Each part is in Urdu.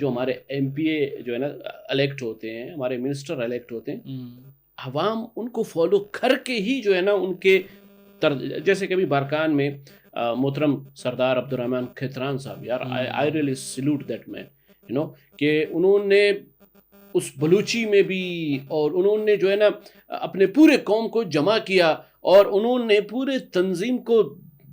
جو ہمارے ایم پی اے جو ہے نا الیکٹ ہوتے ہیں, ہمارے منسٹر الیکٹ ہوتے ہیں, عوام ان کو فالو کر کے ہی جو ہے نا ان کے جیسے کبھی بارکان میں محترم سردار عبدالرحمن کھیتران صاحب, یار I really salute that man, you know, کہ انہوں نے اس بلوچی میں بھی, اور انہوں نے جو ہے نا اپنے پورے قوم کو جمع کیا, اور انہوں نے پورے تنظیم کو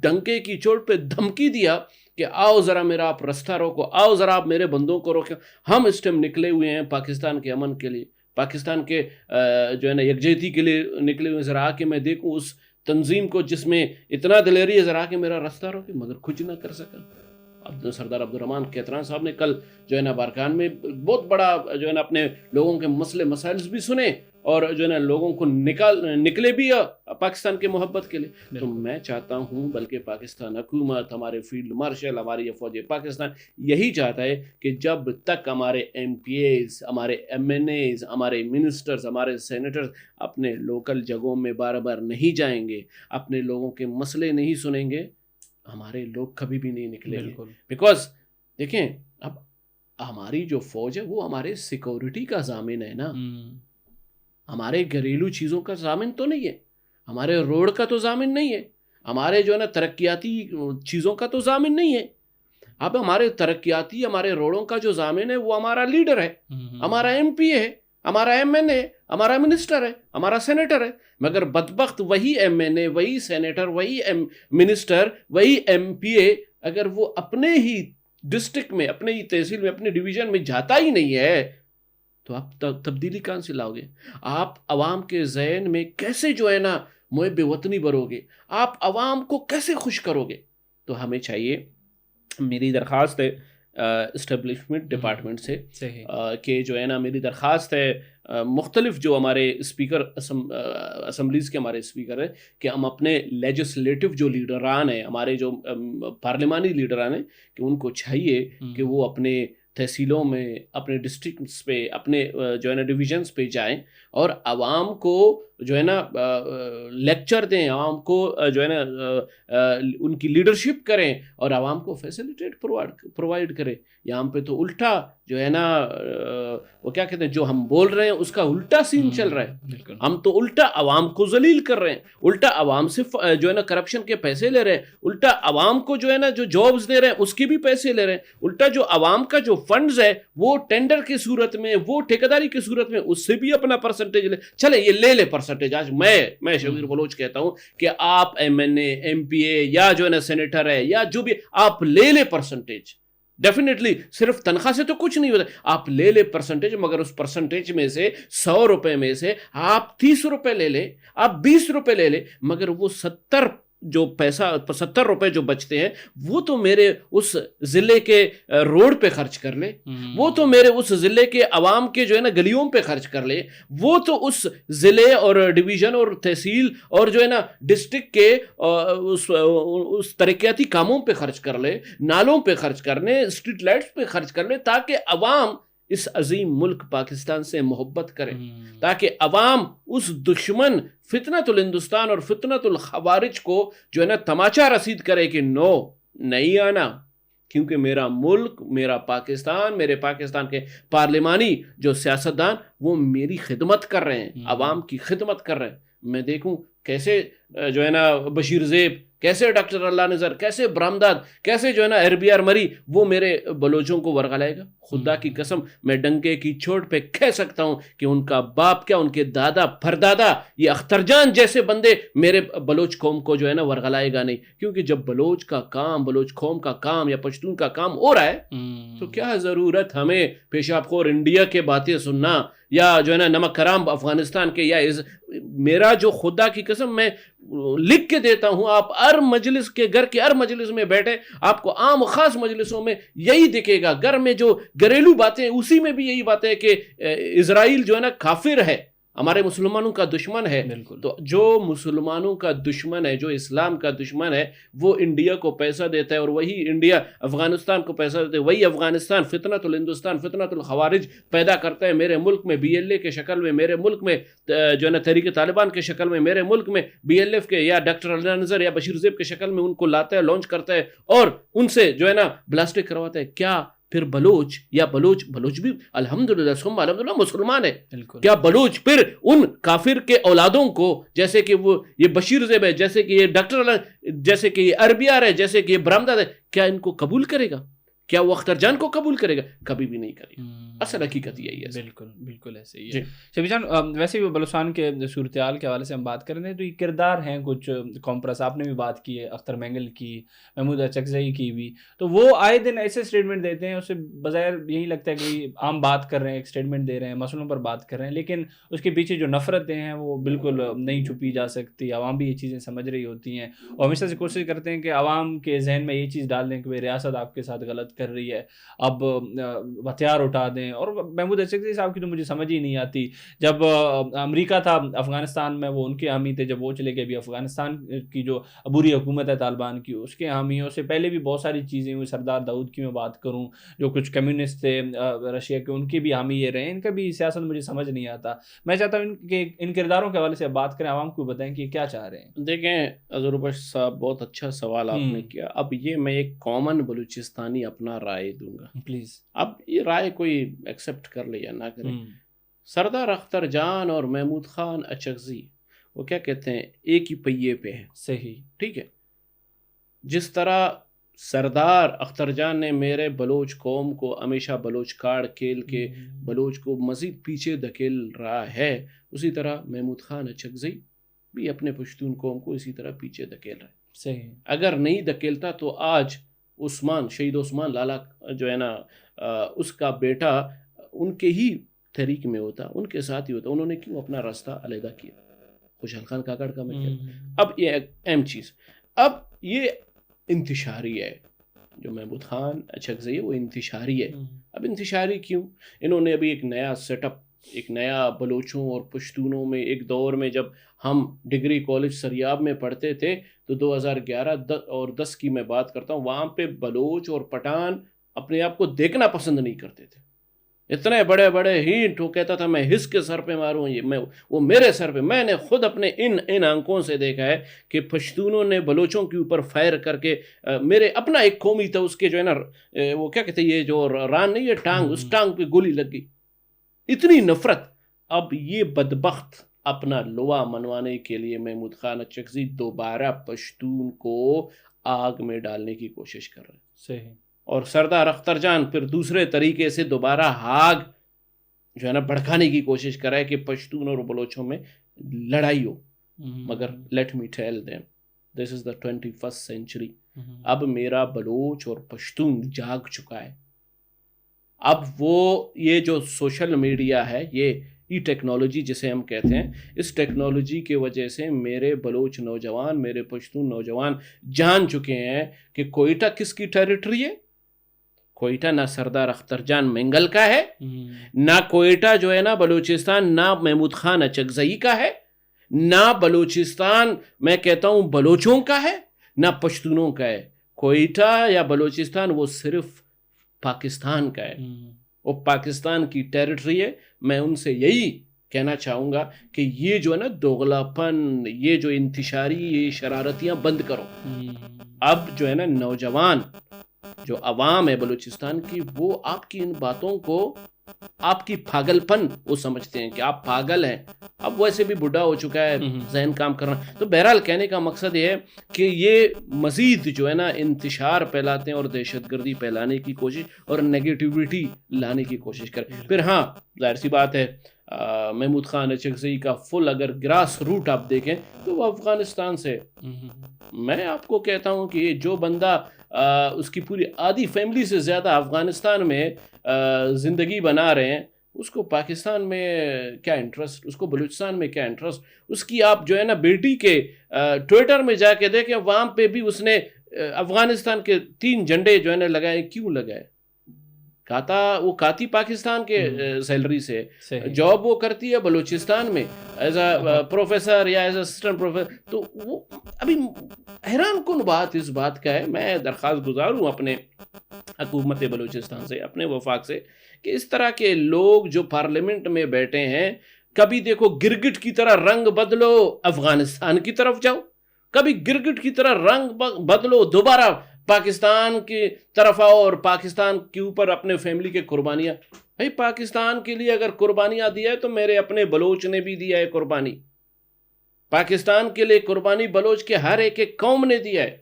ڈنکے کی چوٹ پہ دھمکی دیا کہ آؤ ذرا میرا آپ رستہ روکو, آؤ ذرا آپ میرے بندوں کو روکو. ہم اس ٹائم نکلے ہوئے ہیں پاکستان کے امن کے لیے, پاکستان کے جو ہے نا یکجہتی کے لیے نکلے ہوئے. ذرا آ کے میں دیکھوں اس تنظیم کو جس میں اتنا دلیری ہے, ذرا کے میرا راستہ روکے, مگر کچھ نہ کر سکا. سردار عبدالرحمن کھیتران صاحب نے کل جو ہے نا بارکان میں بہت بڑا جو ہے نا اپنے لوگوں کے مسئلے مسائل بھی سنے, اور جو ہے نا لوگوں کو نکلے بھی پاکستان کے محبت کے لیے. تو میں چاہتا ہوں, بلکہ پاکستان حکومت, ہمارے فیلڈ مارشل, ہماری فوج پاکستان یہی چاہتا ہے کہ جب تک ہمارے ایم پی ایز, ہمارے ایم این ایز, ہمارے منسٹرز, ہمارے سینیٹرز اپنے لوکل جگہوں میں بار بار نہیں جائیں گے, اپنے لوگوں کے مسئلے نہیں سنیں گے, ہمارے لوگ کبھی بھی نہیں نکلیں گے. بیکاز دیکھیں, اب ہماری جو فوج ہے وہ ہمارے سیکورٹی کا ضامن ہے نا, ہمارے گھریلو چیزوں کا ضامن تو نہیں ہے, ہمارے روڈ کا تو ضامن نہیں ہے, ہمارے جو ہے نا ترقیاتی چیزوں کا تو ضامن نہیں ہے. اب ہمارے ترقیاتی, ہمارے روڈوں کا جو ضامن ہے وہ ہمارا لیڈر ہے, ہمارا ایم پی ہے, ہمارا ایم این اے, ہمارا منسٹر ہے, ہمارا سینیٹر ہے. مگر بدبخت وہی ایم این اے, وہی سینیٹر, وہی منسٹر, وہی ایم پی اے, اگر وہ اپنے ہی ڈسٹرکٹ میں, اپنے ہی تحصیل میں, اپنے ڈویژن میں جاتا ہی نہیں ہے, تو آپ تبدیلی کہاں سے لاؤ گے؟ آپ عوام کے ذہن میں کیسے جو ہے نا محب وطنی بھرو گے؟ آپ عوام کو کیسے خوش کرو گے؟ تو ہمیں چاہیے, میری درخواست ہے اسٹیبلشمنٹ ڈپارٹمنٹ سے کہ جو ہے نا میری درخواست ہے مختلف جو ہمارے اسپیکر اسمبلیز کے ہمارے اسپیکر ہیں, کہ ہم اپنے لیجسلیٹو جو لیڈران ہیں, ہمارے جو پارلیمانی لیڈران ہیں, کہ ان کو چاہیے کہ وہ اپنے تحصیلوں میں, اپنے ڈسٹرکٹس پہ, اپنے جو ہے نا ڈویژنس پہ جائیں, اور عوام کو جو ہے نا لیکچر دیں, عوام کو جو ہے نا ان کی لیڈرشپ کریں, اور عوام کو فیسلیٹیٹ پرووائڈ کریں. یہاں پہ تو الٹا جو ہے نا وہ کیا کہتے ہیں, جو ہم بول رہے ہیں اس کا الٹا سین چل رہا ہے. ہم تو الٹا عوام کو ذلیل کر رہے ہیں, الٹا عوام سے جو ہے نا کرپشن کے پیسے لے رہے ہیں, الٹا عوام کو جو ہے نا جو جابز دے رہے ہیں اس کے بھی پیسے لے رہے ہیں, الٹا جو عوام کا جو فنڈز ہے وہ ٹینڈر کی صورت میں, وہ ٹھیکیداری کی صورت میں, اس سے بھی اپنا پرسنٹیج لے. چلے یہ لے پرسنٹیج. آج میں شبیر بلوچ کہتا ہوں کہ آپ ایم این اے, ایم پی اے, یا جو ہے نا سینیٹر ہے, یا جو بھی, آپ لے پرسنٹیج. ڈیفینیٹلی صرف تنخواہ سے تو کچھ نہیں ہوتا, آپ لے پرسنٹیج, مگر اس پرسنٹیج میں سے 100 روپے میں سے آپ 30 روپے لے لیں, آپ 20 روپے لے لیں, مگر وہ 70 جو پیسہ 70 روپے جو بچتے ہیں وہ تو میرے اس ضلع کے روڈ پہ خرچ کر لے, وہ تو میرے اس ضلع کے عوام کے جو ہے نا گلیوں پہ خرچ کر لے, وہ تو اس ضلع اور ڈویژن اور تحصیل اور جو ہے نا ڈسٹرکٹ کے اس ترقیاتی کاموں پہ خرچ کر لے, نالوں پہ خرچ کر لے, اسٹریٹ لائٹس پہ خرچ کر لے, تاکہ عوام اس عظیم ملک پاکستان سے محبت کرے, تاکہ عوام اس دشمن فتنۃ الہندوستان اور فتنۃ الخوارج کو جو ہے نا تماچا رسید کرے کہ نو, نہیں آنا, کیونکہ میرا ملک, میرا پاکستان, میرے پاکستان کے پارلیمانی جو سیاستدان وہ میری خدمت کر رہے ہیں, عوام کی خدمت کر رہے ہیں. میں دیکھوں کیسے جو ہے نا بشیر زیب, کیسے ڈاکٹر اللہ نظر, کیسے برامداد, کیسے جو ہے نا اربیار مری وہ میرے بلوچوں کو ورغلائے گا. خدا کی قسم میں ڈنکے کی چوٹ پہ کہہ سکتا ہوں کہ ان کا باپ کیا, ان کے دادا پردادا, یہ اختر جان جیسے بندے میرے بلوچ قوم کو جو ہے نا ورغلائے گا نہیں. کیونکہ جب بلوچ کا کام, بلوچ قوم کا کام یا پشتون کا کام ہو رہا ہے تو کیا ضرورت ہمیں پیشاب خور انڈیا کے باتیں سننا, یا جو ہے نا نمک حرام افغانستان کے, یا میرا جو خدا کی قسم میں لکھ کے دیتا ہوں, آپ ہر مجلس کے, گھر کے ہر مجلس میں بیٹھے, آپ کو عام خاص مجلسوں میں یہی دکھے گا. گھر میں جو گھریلو باتیں اسی میں بھی یہی بات ہے کہ اسرائیل جو ہے نا کافر ہے, ہمارے مسلمانوں کا دشمن ہے. تو جو مسلمانوں کا دشمن ہے, جو اسلام کا دشمن ہے, وہ انڈیا کو پیسہ دیتا ہے, اور وہی انڈیا افغانستان کو پیسہ دیتا ہے. وہی افغانستان فتنۃ الہندوستان, فتنۃ الخوارج پیدا کرتا ہے میرے ملک میں, بی ایل اے کے شکل میں, میرے ملک میں جو ہے نا تحریک طالبان کے شکل میں, میرے ملک میں بی ایل ایف کے یا ڈاکٹر اللہ نظر یا بشیر زیب کے شکل میں ان کو لاتا ہے, لانچ کرتا ہے, اور ان سے جو ہے نا بلاسٹک کرواتا ہے. کیا پھر بلوچ یا بلوچ بھی الحمدللہ ثم الحمدللہ مسلمان ہے. بالکل. کیا بلوچ پھر ان کافر کے اولادوں کو جیسے کہ وہ یہ بشیر زیب ہے, جیسے کہ یہ ڈاکٹر, جیسے کہ یہ اربیار ہے, جیسے کہ یہ برامداد ہے, کیا ان کو قبول کرے گا؟ کیا وہ اختر جان کو قبول کرے گا؟ کبھی بھی نہیں کرے گا. اصل حقیقت یہی ہے. بالکل بالکل ایسے ہی ہے. شفیع جان, ویسے بھی بلوچستان کے صورتحال کے حوالے سے ہم بات کر رہے ہیں تو یہ کردار ہیں کچھ کمپرس, آپ نے بھی بات کی ہے اختر مینگل کی, محمود اچکزئی کی بھی, تو وہ آئے دن ایسے اسٹیٹمنٹ دیتے ہیں, اسے بظاہر یہی لگتا ہے کہ عام بات کر رہے ہیں, ایک اسٹیٹمنٹ دے رہے ہیں, مسئلوں پر بات کر رہے ہیں, لیکن اس کے پیچھے جو نفرتیں ہیں وہ بالکل نہیں چھپی جا سکتی. عوام بھی یہ چیزیں سمجھ رہی ہوتی ہیں اور ہمیشہ سے کوشش کرتے ہیں کہ عوام کے ذہن میں یہ چیز ڈال دیں کہ ریاست آپ کے ساتھ غلط کر رہی ہے, اب ہتھیار اٹھا دیں. اور محمود اچکزئی صاحب کی تو مجھے سمجھ ہی نہیں آتی, جب امریکہ تھا افغانستان میں وہ ان کے حامی تھے, جب وہ چلے گئے, ابھی افغانستان کی جو عبوری حکومت ہے طالبان کی اس کے حامیوں سے پہلے بھی بہت ساری چیزیں ہوئی. سردار داؤد کی میں بات کروں, جو کچھ کمیونسٹ تھے رشیا کے, ان کے بھی حامی یہ رہے, ان کا بھی سیاست مجھے سمجھ نہیں آتا. میں چاہتا ہوں کہ ان کرداروں کے حوالے سے بات کریں, عوام کو بتائیں کہ یہ کیا چاہ رہے ہیں. دیکھیں اظہر صاحب, بہت اچھا سوال آپ نے کیا. اب یہ میں ایک کامن بلوچستانی اپنا رائے دوں گا پلیز. اب یہ رائے کوئی ایکسیپٹ کر لے یا نہ کرے. سردار اختر جان اور محمود خان اچکزئی وہ کیا کہتے ہیں, ایک ہی پہیے پہ ہیں. صحیح, ٹھیک ہے. جس طرح سردار اختر جان نے میرے بلوچ قوم کو ہمیشہ بلوچ کارڈ کھیل کے بلوچ کو مزید پیچھے دھکیل رہا ہے, اسی طرح محمود خان اچکزئی بھی اپنے پشتون قوم کو اسی طرح پیچھے دھکیل رہا ہے. صحیح. اگر نہیں دھکیلتا تو آج عثمان, شہید عثمان لالا جو ہے نا, اس کا بیٹا ان کے ہی تحریک میں ہوتا, ان کے ساتھ ہی ہوتا. انہوں نے کیوں اپنا راستہ علیحدہ کیا؟ خوشحال خان کاکڑ کا میں کہتا. اب یہ ایک اہم چیز, اب یہ انتشاری ہے. جو محمود خان اچکزئی ہے وہ انتشاری ہے. اب انتشاری کیوں؟ انہوں نے ابھی ایک نیا سیٹ اپ, ایک نیا بلوچوں اور پشتونوں میں, ایک دور میں جب ہم ڈگری کالج سریاب میں پڑھتے تھے تو 2011 اور 10 کی میں بات کرتا ہوں, وہاں پہ بلوچ اور پٹھان اپنے آپ کو دیکھنا پسند نہیں کرتے تھے. اتنے بڑے بڑے ہینٹ, وہ کہتا تھا میں ہس کے سر پہ ماروں, یہ میں وہ میرے سر پہ. میں نے خود اپنے ان آنکھوں سے دیکھا ہے کہ پشتونوں نے بلوچوں کے اوپر فائر کر کے, میرے اپنا ایک قومی تھا, اس کے جو ہے نا وہ کیا کہتے ہیں, یہ جو ران نہیں ہے ٹانگ, اس ٹانگ پہ گولی لگ گئی. اتنی نفرت. اب یہ بدبخت اپنا لوا منوانے کے لیے محمود خان اچکزئی دوبارہ پشتون کو آگ میں ڈالنے کی کوشش کر رہے ہیں. صحیح. اور سردار اختر جان پھر دوسرے طریقے سے دوبارہ آگ جو ہے نا بھڑکانے کی کوشش کر رہا ہے کہ پشتون اور بلوچوں میں لڑائی ہو. مگر let me tell them this is the 21st century. اب میرا بلوچ اور پشتون جاگ چکا ہے. اب وہ یہ جو سوشل میڈیا ہے, یہ ای ٹیکنالوجی جسے ہم کہتے ہیں, اس ٹیکنالوجی کی وجہ سے میرے بلوچ نوجوان, میرے پشتون نوجوان جان چکے ہیں کہ کوئٹہ کس کی ٹیریٹری ہے. کوئٹہ نہ سردار اختر جان مینگل کا ہے, نہ کوئٹہ جو ہے نا بلوچستان نہ محمود خان اچکزئی کا ہے, نہ بلوچستان میں کہتا ہوں بلوچوں کا ہے, نہ پشتونوں کا ہے. کوئٹہ یا بلوچستان وہ صرف پاکستان کا ہے, وہ پاکستان کی ٹیریٹری ہے. میں ان سے یہی کہنا چاہوں گا کہ یہ جو ہے نا دوغلاپن, یہ جو انتشاری, یہ شرارتیاں بند کرو. اب جو ہے نا نوجوان جو عوام ہے بلوچستان کی, وہ آپ کی ان باتوں کو, آپ کی پاگل پن وہ سمجھتے ہیں کہ آپ پاگل ہیں. اب ویسے بھی بڈھا ہو چکا ہے, ذہن کام کرنا. تو بہرحال کہنے کا مقصد یہ ہے کہ یہ مزید جو ہے نا انتشار پھیلاتے ہیں اور دہشت گردی پھیلانے کی کوشش اور نیگیٹیوٹی لانے کی کوشش کریں. پھر ہاں ظاہر سی بات ہے, محمود خان اچکزئی کا فل اگر گراس روٹ آپ دیکھیں تو وہ افغانستان سے. میں آپ کو کہتا ہوں کہ جو بندہ اس کی پوری آدھی فیملی سے زیادہ افغانستان میں زندگی بنا رہے ہیں, اس کو پاکستان میں کیا انٹرسٹ, اس کو بلوچستان میں کیا انٹرسٹ. اس کی آپ جو ہے نا بیٹی کے ٹویٹر میں جا کے دیکھیں, وہاں پہ بھی اس نے افغانستان کے 3 جھنڈے جو ہے نا لگائے. کیوں لگائے؟ وہ کاتی پاکستان کے سیلری سے, جاب وہ کرتی ہے بلوچستان میں ایز اے پروفیسر یا ایز اے اسسٹنٹ پروفیسر. تو وہ ابھی حیران کن بات اس بات کا ہے. میں درخواست گزار ہوں اپنے حکومت بلوچستان سے, اپنے وفاق سے, کہ اس طرح کے لوگ جو پارلیمنٹ میں بیٹھے ہیں, کبھی دیکھو گرگٹ کی طرح رنگ بدلو افغانستان کی طرف جاؤ, کبھی گرگٹ کی طرح رنگ بدلو دوبارہ پاکستان کی طرف آؤ اور پاکستان کے اوپر اپنے فیملی کے قربانیاں. بھائی پاکستان کے لیے اگر قربانیاں دیا ہے تو میرے اپنے بلوچ نے بھی دیا ہے قربانی. پاکستان کے لیے قربانی بلوچ کے ہر ایک قوم نے دیا ہے.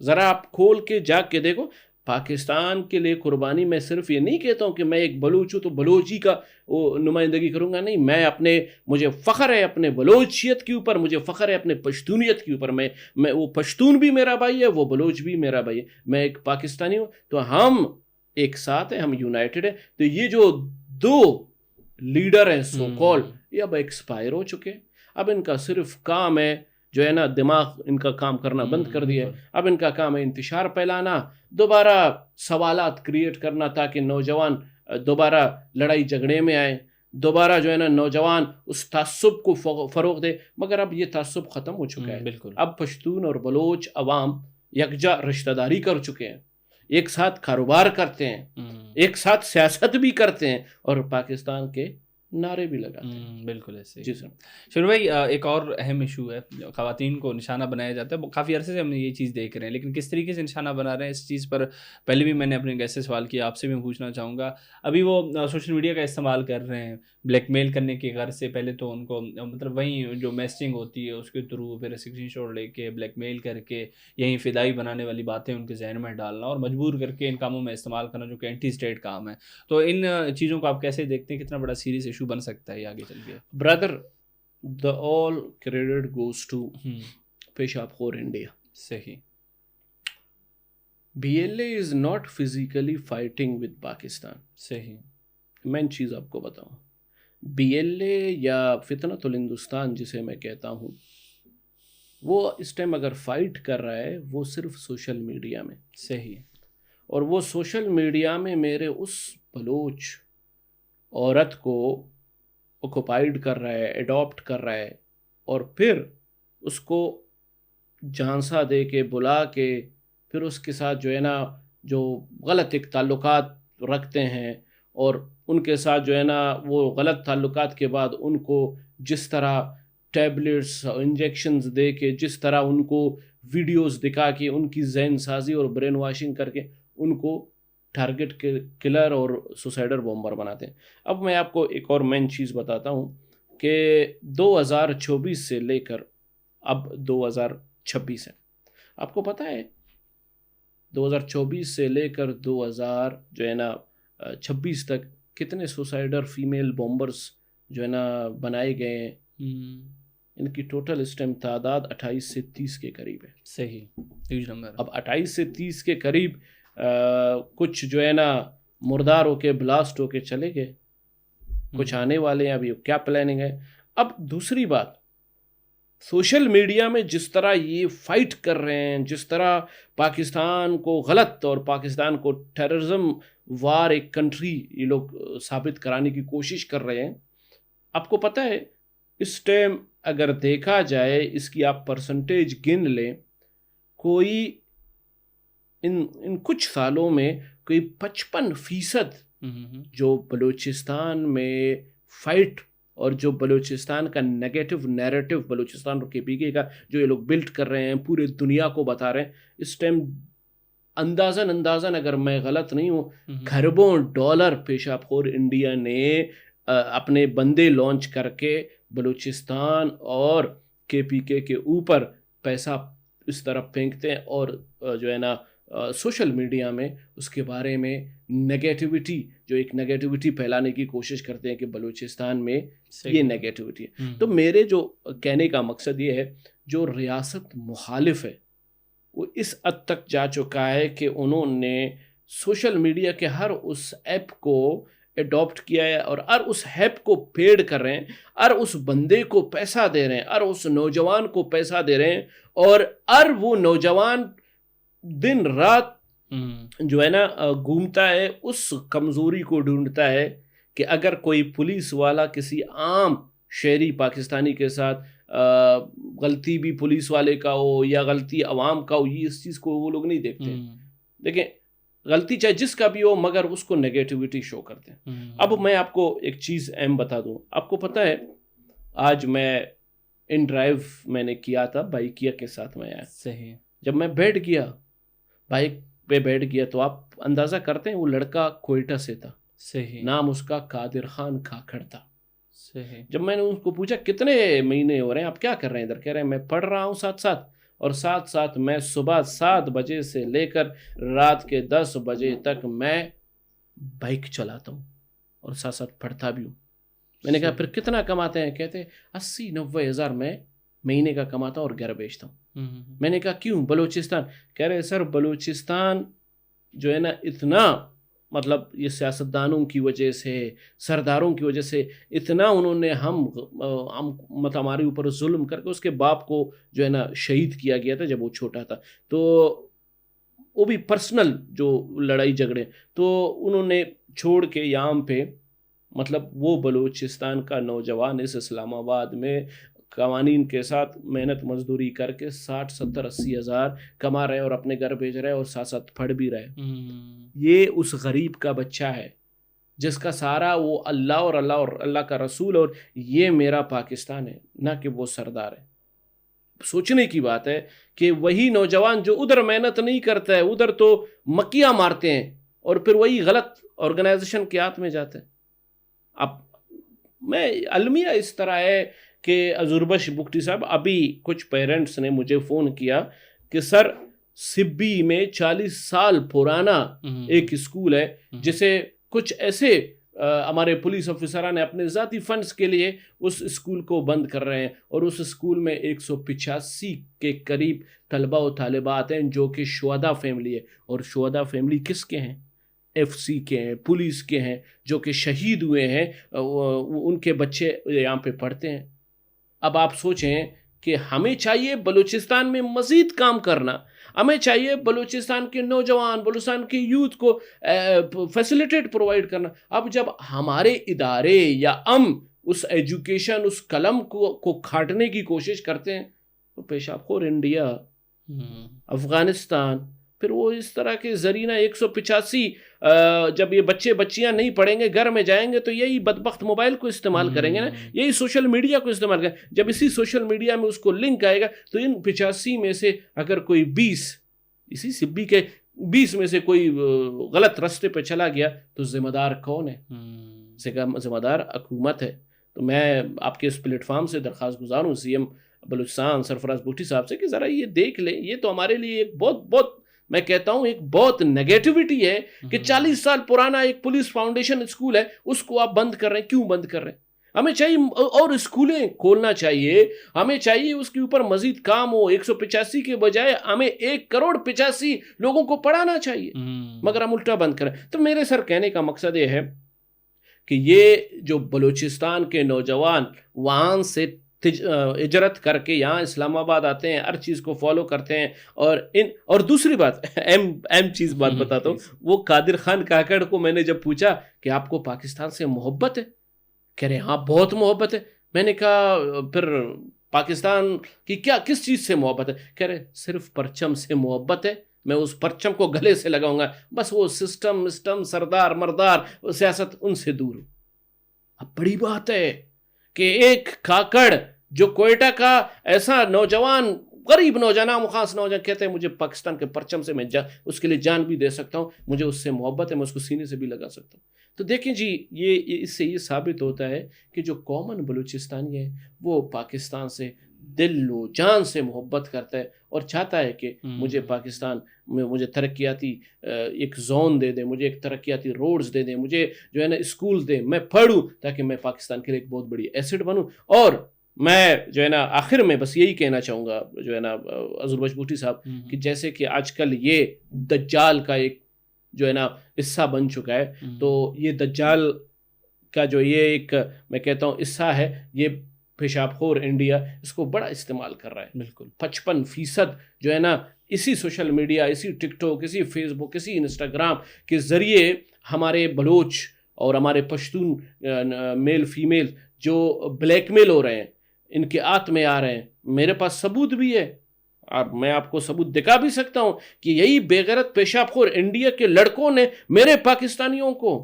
ذرا آپ کھول کے جاگ کے دیکھو. پاکستان کے لیے قربانی میں صرف یہ نہیں کہتا ہوں کہ میں ایک بلوچ ہوں تو بلوچی کا نمائندگی کروں گا. نہیں, میں مجھے فخر ہے اپنے بلوچیت کے اوپر, مجھے فخر ہے اپنے پشتونیت کے اوپر. میں وہ پشتون بھی میرا بھائی ہے, وہ بلوچ بھی میرا بھائی ہے. میں ایک پاکستانی ہوں, تو ہم ایک ساتھ ہیں, ہم یونائٹڈ ہیں. تو یہ جو دو لیڈر ہیں سو کال, یہ اب ایکسپائر ہو چکے ہیں. اب ان کا صرف کام ہے جو ہے نا, دماغ ان کا کام کرنا بند کر دیا ہے. اب ان کا کام ہے انتشار پھیلانا, دوبارہ سوالات کریٹ کرنا تاکہ نوجوان دوبارہ لڑائی جھگڑے میں آئے, دوبارہ جو ہے نا نوجوان اس تعصب کو فروغ دے. مگر اب یہ تعصب ختم ہو چکا ہے. بالکل. اب پشتون اور بلوچ عوام یکجا رشتہ داری کر چکے ہیں, ایک ساتھ کاروبار کرتے ہیں, ایک ساتھ سیاست بھی کرتے ہیں, اور پاکستان کے نعرے بھی لگاتے ہیں. بالکل ایسے. جی سر. شروع بھائی, ایک اور اہم ایشو ہے, خواتین کو نشانہ بنایا جاتا ہے. کافی عرصے سے ہم یہ چیز دیکھ رہے ہیں, لیکن کس طریقے سے نشانہ بنا رہے ہیں اس چیز پر پہلے بھی میں نے اپنے گیسٹ سے سوال کیا, آپ سے بھی پوچھنا چاہوں گا. ابھی وہ سوشل میڈیا کا استعمال کر رہے ہیں بلیک میل کرنے کے غرض سے. پہلے تو ان کو مطلب وہیں جو میسجنگ ہوتی ہے اس کے تھرو پھر اسکرین شاٹ لے کے بلیک میل کر کے یہیں فدائی بنانے والی باتیں ان کے ذہن میں ڈالنا اور مجبور کر کے ان کاموں میں استعمال کرنا, جو کہ اینٹی اسٹیٹ کام ہے. تو ان چیزوں کو آپ کیسے دیکھتے ہیں, کتنا بڑا سیریس ایشو بن سکتا ہے آگے چل کے؟ برادر, the all credit goes to پیشاب خور انڈیا. صحیح. BLA is not physically fighting with Pakistan. صحیح. میں چیز آپ کو بتاؤں, BLA یا فتنۃ الہندوستان جسے میں کہتا ہوں, وہ اس ٹائم اگر فائٹ کر رہا ہے وہ صرف سوشل میڈیا میں. صحیح. اور وہ سوشل میڈیا میں میرے اس بلوچ عورت کو آکوپائڈ کر رہا ہے, اڈاپٹ کر رہا ہے, اور پھر اس کو جھانسا دے کے بلا کے پھر اس کے ساتھ جو ہے نا جو غلط ایک تعلقات رکھتے ہیں, اور ان کے ساتھ جو ہے نا وہ غلط تعلقات کے بعد ان کو جس طرح ٹیبلٹس انجیکشنز دے کے, جس طرح ان کو ویڈیوز دکھا کے ان کی ذہن سازی اور برین واشنگ کر کے ان کو ٹارگٹ کلر اور سوسائڈر بومبر بناتے ہیں. اب میں آپ کو ایک اور مین چیز بتاتا ہوں کہ 2024 سے لے کر اب 2026 ہے. آپ کو پتہ ہے 2024 سے لے کر 2000 جو ہے نا 26 تک کتنے سوسائڈر فیمیل بومبرز جو ہے نا بنائے گئے ہیں؟ ان کی ٹوٹل اس ٹائم تعداد 28 سے 30 کے قریب ہے. صحیح, ہیوج نمبر. اب 28 سے 30 کے قریب کچھ جو ہے نا مردار ہو کے بلاسٹ ہو کے چلے گئے, کچھ آنے والے ہیں. ابھی کیا پلاننگ ہے؟ اب دوسری بات, سوشل میڈیا میں جس طرح یہ فائٹ کر رہے ہیں, جس طرح پاکستان کو غلط اور پاکستان کو ٹیررزم وار ایک کنٹری یہ لوگ ثابت کرانے کی کوشش کر رہے ہیں, آپ کو پتہ ہے اس ٹائم اگر دیکھا جائے اس کی آپ پرسنٹیج گن لیں, کوئی ان کچھ سالوں میں کوئی 55% جو بلوچستان میں فائٹ اور جو بلوچستان کا نیگیٹو نیریٹو بلوچستان اور KPK کا جو یہ لوگ بلڈ کر رہے ہیں, پورے دنیا کو بتا رہے ہیں, اس ٹائم اندازاً اگر میں غلط نہیں ہوں کھربوں ڈالر پیشاب خور انڈیا نے اپنے بندے لانچ کر کے بلوچستان اور KPK کے اوپر پیسہ اس طرح پھینکتے ہیں, اور جو ہے نا سوشل میڈیا میں اس کے بارے میں نیگیٹیوٹی جو ایک نیگیٹیوٹی پھیلانے کی کوشش کرتے ہیں کہ بلوچستان میں یہ نیگیٹیوٹی ہے. تو میرے جو کہنے کا مقصد یہ ہے, جو ریاست مخالف ہے وہ اس حد تک جا چکا ہے کہ انہوں نے سوشل میڈیا کے ہر اس ایپ کو اڈاپٹ کیا ہے, اور ہر اس ایپ کو پیڈ کر رہے ہیں, ہر اس بندے کو پیسہ دے رہے ہیں, ہر اس نوجوان کو پیسہ دے رہے ہیں, اور ہر وہ نوجوان دن رات جو ہے نا گھومتا ہے, اس کمزوری کو ڈھونڈتا ہے کہ اگر کوئی پولیس والا کسی عام شہری پاکستانی کے ساتھ غلطی بھی پولیس والے کا ہو یا غلطی عوام کا ہو, یہ اس چیز کو وہ لوگ نہیں دیکھتے. دیکھیں غلطی چاہے جس کا بھی ہو, مگر اس کو نیگیٹیوٹی شو کرتے ہیں. اب میں آپ کو ایک چیز اہم بتا دوں, آپ کو پتہ ہے آج میں ان ڈرائیو میں نے کیا تھا بائیکیا کے ساتھ میں آیا. صحیح. جب میں بیٹھ گیا بائک پہ بیٹھ گیا. تو آپ اندازہ کرتے ہیں وہ لڑکا کوئٹہ سے تھا, صحیح نام اس کا قادر خان کھاکھڑ تھا. صحیح. جب میں نے ان کو پوچھا کتنے مہینے ہو رہے ہیں, آپ کیا کر رہے ہیں ادھر, کہہ رہے ہیں میں پڑھ رہا ہوں ساتھ ساتھ, اور ساتھ ساتھ میں صبح 7 بجے سے لے کر رات کے 10 بجے تک میں بائک چلاتا ہوں اور ساتھ ساتھ پڑھتا بھی ہوں. میں نے کہا پھر کتنا کماتے ہیں؟ کہتے ہیں 80-90 ہزار میں مہینے کا کماتا ہوں اور گھر بیچتا ہوں. میں نے کہا کیوں بلوچستان؟ کہہ رہے سر بلوچستان جو ہے نا اتنا, مطلب یہ سیاستدانوں کی وجہ سے, سرداروں کی وجہ سے اتنا انہوں نے ہم مطلب ہمارے اوپر ظلم کر کے, اس کے باپ کو جو ہے نا شہید کیا گیا تھا جب وہ چھوٹا تھا, تو وہ بھی پرسنل جو لڑائی جھگڑے, تو انہوں نے چھوڑ کے یہاں پہ, مطلب وہ بلوچستان کا نوجوان اس اسلام آباد میں قوانین کے ساتھ محنت مزدوری کر کے 60-70-80 ہزار کما رہے اور اپنے گھر بھیج رہے اور ساتھ ساتھ پڑھ بھی رہے. یہ اس غریب کا بچہ ہے جس کا سارا وہ اللہ اور اللہ کا رسول اور یہ میرا پاکستان ہے, نہ کہ وہ سردار ہے. سوچنے کی بات ہے کہ وہی نوجوان جو ادھر محنت نہیں کرتا ہے, ادھر تو مکیاں مارتے ہیں اور پھر وہی غلط آرگنائزیشن کے ہاتھ میں جاتے ہیں. اب میں المیہ اس طرح ہے کہ ازوربش بگٹی صاحب, ابھی کچھ پیرنٹس نے مجھے فون کیا کہ سر سبی میں 40 سال پرانا ایک اسکول ہے جسے کچھ ایسے ہمارے پولیس افسران نے اپنے ذاتی فنڈز کے لیے اس اسکول کو بند کر رہے ہیں, اور اس اسکول میں 185 کے قریب طلبہ و طالبات ہیں جو کہ شہداء فیملی ہے. اور شہداء فیملی کس کے ہیں؟ ایف سی کے ہیں, پولیس کے ہیں, جو کہ شہید ہوئے ہیں, ان کے بچے یہاں پہ پڑھتے ہیں. اب آپ سوچیں کہ ہمیں چاہیے بلوچستان میں مزید کام کرنا, ہمیں چاہیے بلوچستان کے نوجوان, بلوچستان کے یوتھ کو فیسیلیٹیٹ پرووائڈ کرنا. اب جب ہمارے ادارے یا ہم اس ایجوکیشن, اس قلم کو کھاٹنے کی کوشش کرتے ہیں, تو پیشاب خور انڈیا, افغانستان, پھر وہ اس طرح کے زرینہ 185 جب یہ بچے بچیاں نہیں پڑھیں گے, گھر میں جائیں گے تو یہی بدبخت موبائل کو استعمال کریں گے نا, یہی سوشل میڈیا کو استعمال کریں. جب اسی سوشل میڈیا میں اس کو لنک آئے گا تو ان 85 میں سے اگر کوئی 20 اسی سبی کے 20 میں سے کوئی غلط راستے پہ چلا گیا تو ذمہ دار کون ہے؟ ذمہ دار حکومت ہے. تو میں آپ کے اس پلیٹ فارم سے درخواست گزار ہوں سی ایم بلوچستان سرفراز بگٹی صاحب سے کہ ذرا یہ دیکھ لیں. یہ تو ہمارے لیے ایک بہت میں کہتا ہوں ایک بہت نیگیٹیوٹی ہے کہ 40 سال پرانا ایک پولیس فاؤنڈیشن اسکول ہے, اس کو آپ بند کر رہے ہیں. کیوں بند کر رہے ہیں؟ ہمیں چاہیے اور اسکولیں کھولنا چاہیے, ہمیں چاہیے اس کے اوپر مزید کام ہو. 185 کے بجائے ہمیں 1,85,00,000 لوگوں کو پڑھانا چاہیے, مگر ہم الٹا بند کریں. تو میرے سر کہنے کا مقصد یہ ہے کہ یہ جو بلوچستان کے نوجوان وہاں سے ہجرت کر کے یہاں اسلام آباد آتے ہیں, ہر چیز کو فالو کرتے ہیں, اور دوسری بات اہم چیز بات بتاتا ہوں, وہ قادر خان کاکڑ کو میں نے جب پوچھا کہ آپ کو پاکستان سے محبت ہے, کہہ رہے ہاں بہت محبت ہے. میں نے کہا پھر پاکستان کی کس چیز سے محبت ہے؟ کہہ رہے صرف پرچم سے محبت ہے, میں اس پرچم کو گلے سے لگاؤں گا, بس وہ سسٹم سردار مردار سیاست ان سے دور. اب بڑی بات ہے کہ ایک کاکڑ جو کوئٹہ کا ایسا نوجوان, غریب نوجوان, خاص نوجوان, کہتے ہیں مجھے پاکستان کے پرچم سے میں اس کے لیے جان بھی دے سکتا ہوں, مجھے اس سے محبت ہے, میں اس کو سینے سے بھی لگا سکتا ہوں. تو دیکھیں جی, یہ اس سے یہ ثابت ہوتا ہے کہ جو کامن بلوچستانی ہے وہ پاکستان سے دل و جان سے محبت کرتا ہے اور چاہتا ہے کہ مجھے پاکستان میں مجھے ترقیاتی ایک زون دے دیں, مجھے ایک ترقیاتی روڈز دے دیں, مجھے جو ہے نا اسکول دیں, میں پڑھوں تاکہ میں پاکستان کے لیے ایک بہت بڑی ایسٹ بنوں. اور میں جو ہے نا آخر میں بس یہی کہنا چاہوں گا جو ہے نا ازوربش بگٹی صاحب, کہ جیسے کہ آج کل یہ دجال کا ایک جو ہے نا حصہ بن چکا ہے, تو یہ دجال کا جو یہ ایک میں کہتا ہوں حصہ ہے, یہ پیشاب خور انڈیا اس کو بڑا استعمال کر رہا ہے. بالکل 55% جو ہے نا اسی سوشل میڈیا, اسی ٹک ٹاک, اسی فیس بک, اسی انسٹاگرام کے ذریعے ہمارے بلوچ اور ہمارے پشتون میل فیمیل جو بلیک میل ہو رہے ہیں, ان کے ہاتھ میں آ رہے ہیں. میرے پاس ثبوت بھی ہے, اب میں آپ کو ثبوت دکھا بھی سکتا ہوں کہ یہی بے غیرت پیشاب خور انڈیا کے لڑکوں نے میرے پاکستانیوں کو,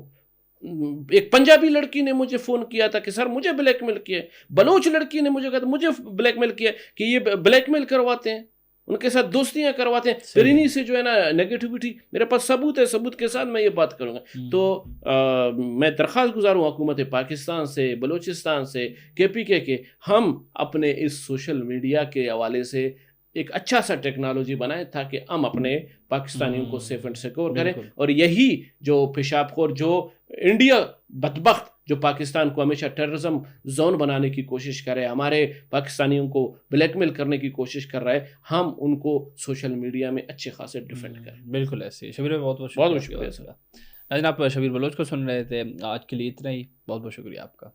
ایک پنجابی لڑکی نے مجھے فون کیا تھا کہ سر مجھے بلیک میل کیا, بلوچ لڑکی نے مجھے کہا تھا مجھے بلیک میل کیا کہ یہ بلیک میل کرواتے ہیں. ان کے ساتھ دوستیاں کرواتے ہیں، پھر انہیں سے جو ہے نا نگیٹیوٹی، میرے پاس ثبوت ہے، ثبوت کے ساتھ میں یہ بات کروں گا. تو میں درخواست گزار ہوں حکومت پاکستان سے، بلوچستان سے، KPK کے، ہم اپنے اس سوشل میڈیا کے حوالے سے ایک اچھا سا ٹیکنالوجی بنائیں تاکہ ہم اپنے پاکستانیوں کو سیف اینڈ سیکور کریں. اور یہی جو پیشاب خور، جو انڈیا بدبخت جو پاکستان کو ہمیشہ ٹیررزم زون بنانے کی کوشش کرے، ہمارے پاکستانیوں کو بلیک میل کرنے کی کوشش کر رہا ہے، ہم ان کو سوشل میڈیا میں اچھے خاصے ڈیفینڈ کریں. بالکل ایسے. شبیر بہت بہت شکریہ. ناظرین، آپ شبیر بلوچ کو سن رہے تھے. آج کے لیے اتنا ہی. بہت بہت شکریہ آپ کا.